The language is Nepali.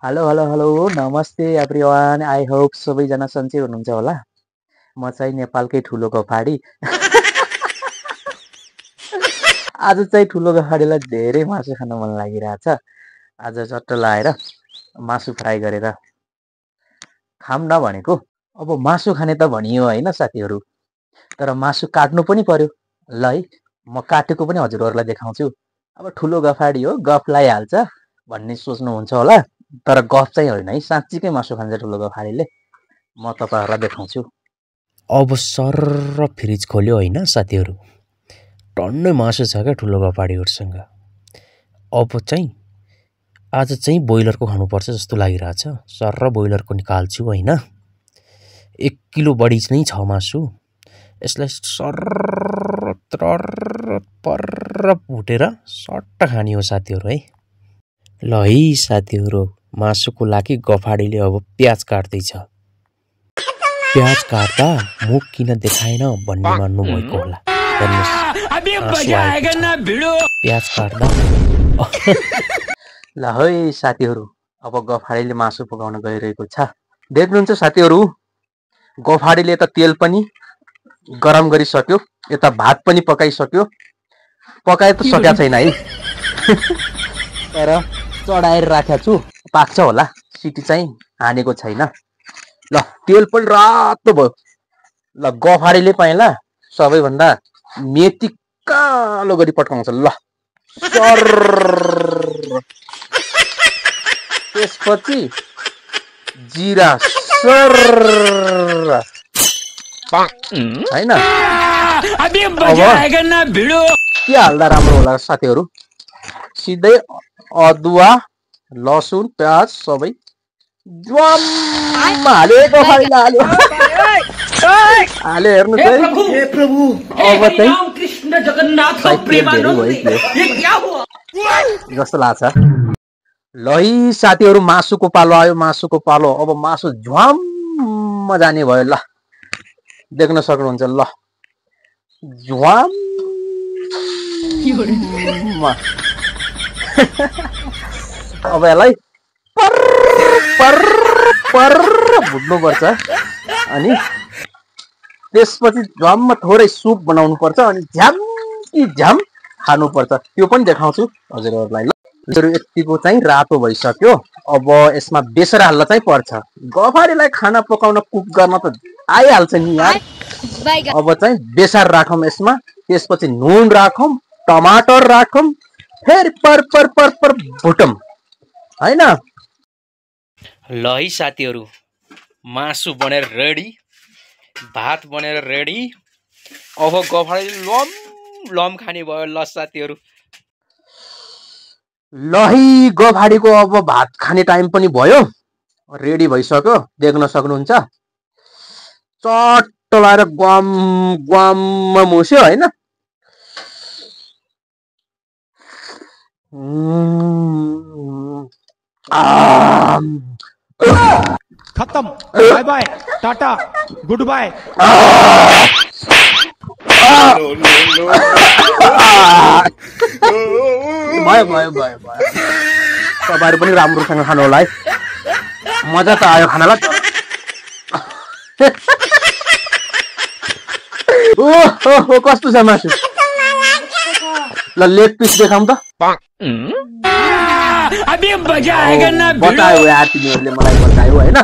हेलो हेलो हेलो नमस्ते एभ्रिवान आई होप सबैजना सन्चै हुनुहुन्छ होला। म चाहिँ नेपालकै ठुलो गफाडी। आज चाहिँ ठुलो गफाडीलाई धेरै मासु खान मन लागिरहेछ। आज चट्ट लाएर मासु फ्राई गरेर खाम न भनेको। अब मासु खाने त भनियो होइन साथीहरू, तर मासु काट्नु पनि पर्यो। ल है म काटेको पनि हजुरहरूलाई देखाउँछु। अब ठुलो गफाडी हो, गफ लगाइहाल्छ भन्ने सोच्नुहुन्छ होला, तर गफ चाहिँ होइन है, साँच्चीकै मासु खान्छ ठुलो गफाडीले। म तपाईँहरूलाई देखाउँछु। अब सर्र फ्रिज खोल्यो होइन साथीहरू, टन्नै मासु छ क्या ठुलो गफाडीहरूसँग। अब चाहिँ आज चाहिँ बोइलरको खानुपर्छ जस्तो लागिरहेछ। सर्र बोइलरको निकाल्छु होइन। 1 किलो बढी नै छ मासु। यसलाई सर्र तरर पर्र भुटेर सट्ट खाने हो साथीहरू है। ल है साथीहरू, मासुको लागि गफाडीले अब प्याज काट्दैछ। प्याज काट्दा मुख किन देखाएन भन्ने मान्नु भएको होला। प्याज काट्दा ल है साथीहरू, अब गफाडीले मासु पकाउन गइरहेको छ। देख्नुहुन्छ साथीहरू, गफाडीले त तेल पनि गरम गरिसक्यो, यता भात पनि पकाइसक्यो। पकाए त सकेको छैन है, तर चढाएर राखेको छु, पाक्छ होला। सिटी चाहिँ हानेको छैन। ल तेल पनि रातो भयो। ल गफाडीले पहिला सबैभन्दा मेथी कालो गरी पट्काउँछ। ल सर, त्यसपछि जिरा सर होइन, के हाल्दा राम्रो होला साथीहरू? सिधै अदुवा लसुन प्याज सबै हाल्यो, हाल्यो हेर्नु अब चाहिँ जस्तो लाग्छ। ल है साथीहरू, मासुको पालो आयो, मासुको पालो। अब मासु झ्वाम जाने भयो। ल देख्न सक्नुहुन्छ। ल झ्वाम अब यसलाई पर भुट्नुपर्छ, अनि त्यसपछि झ्वाममा थोरै सुप बनाउनु पर्छ, अनि झ्याम कि झ्याम खानुपर्छ। त्यो पनि देखाउँछु हजुरहरूलाई। ल यतिको चाहिँ रातो भइसक्यो। अब यसमा बेसर हाल्न चाहिँ पर्छ। गफाडीलाई खाना पकाउन कुक गर्न त आइहाल्छ नि यार। अब चाहिँ बेसार राखौँ यसमा, त्यसपछि नुन राखौँ, टमाटर राखौँ, फेरि पर पर पर पर भुटौँ होइन। ल है साथीहरू, मासु बनेर रेडी, भात बनेर रेडी। अब गफाडीले लम लम खाने भयो। ल साथीहरू, ल है गफाडीको अब भात खाने टाइम पनि भयो, रेडी भइसक्यो। देख्न सक्नुहुन्छ, चट्ट लाएर ग्वाम ग्वाममा मुस्यो होइन। खत्म, bye bye, tata, goodbye. भयो भयो भयो भयो, तपाईँहरू पनि राम्रोसँग खानु होला है। मजा त आयो खानालाई। ओ कस्तो छ मासु? ल लेग पिस देखाउँ त। बतायो यार, तिमीहरूले मलाई बतायो होइन।